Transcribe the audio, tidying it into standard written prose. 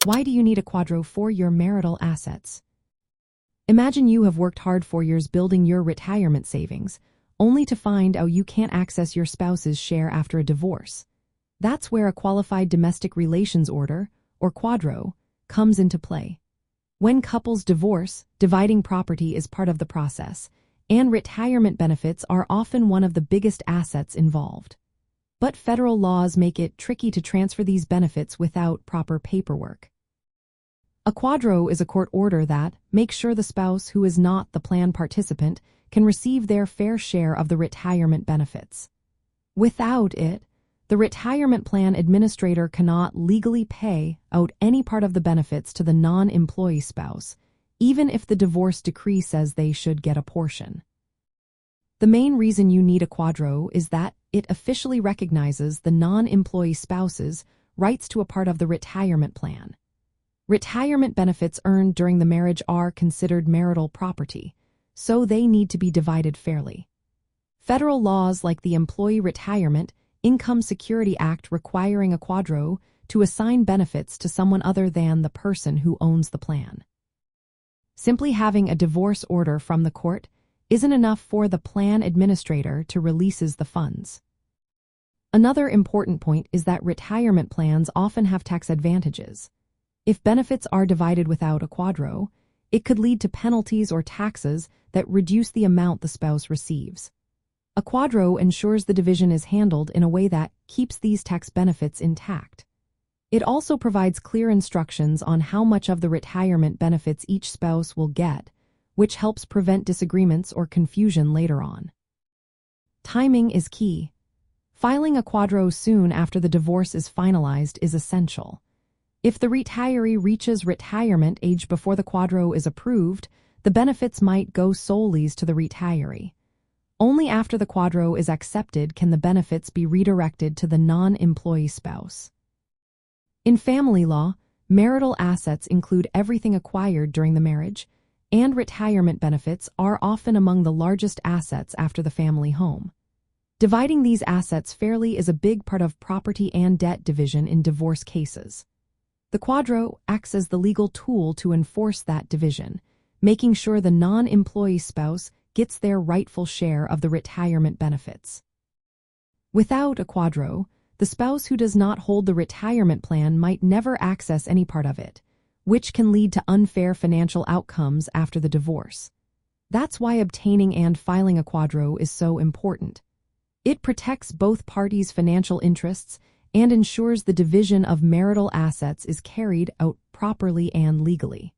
Why do you need a QDRO for your marital assets? Imagine you have worked hard for years building your retirement savings, only to find out you can't access your spouse's share after a divorce. That's where a qualified domestic relations order, or QDRO, comes into play. When couples divorce, dividing property is part of the process, and retirement benefits are often one of the biggest assets involved. But federal laws make it tricky to transfer these benefits without proper paperwork. A QDRO is a court order that makes sure the spouse who is not the plan participant can receive their fair share of the retirement benefits. Without it, the retirement plan administrator cannot legally pay out any part of the benefits to the non-employee spouse, even if the divorce decree says they should get a portion. The main reason you need a QDRO is that it officially recognizes the non-employee spouse's rights to a part of the retirement plan. Retirement benefits earned during the marriage are considered marital property, so they need to be divided fairly. Federal laws like the Employee Retirement Income Security Act requiring a QDRO to assign benefits to someone other than the person who owns the plan. Simply having a divorce order from the court isn't enough for the plan administrator to release the funds. Another important point is that retirement plans often have tax advantages. If benefits are divided without a QDRO, it could lead to penalties or taxes that reduce the amount the spouse receives. A QDRO ensures the division is handled in a way that keeps these tax benefits intact. It also provides clear instructions on how much of the retirement benefits each spouse will get, which helps prevent disagreements or confusion later on. Timing is key. Filing a QDRO soon after the divorce is finalized is essential. If the retiree reaches retirement age before the QDRO is approved, the benefits might go solely to the retiree. Only after the QDRO is accepted can the benefits be redirected to the non-employee spouse. In family law, marital assets include everything acquired during the marriage, and retirement benefits are often among the largest assets after the family home. Dividing these assets fairly is a big part of property and debt division in divorce cases. The QDRO acts as the legal tool to enforce that division, making sure the non-employee spouse gets their rightful share of the retirement benefits. Without a QDRO, the spouse who does not hold the retirement plan might never access any part of it, which can lead to unfair financial outcomes after the divorce. That's why obtaining and filing a QDRO is so important. It protects both parties' financial interests and ensures the division of marital assets is carried out properly and legally.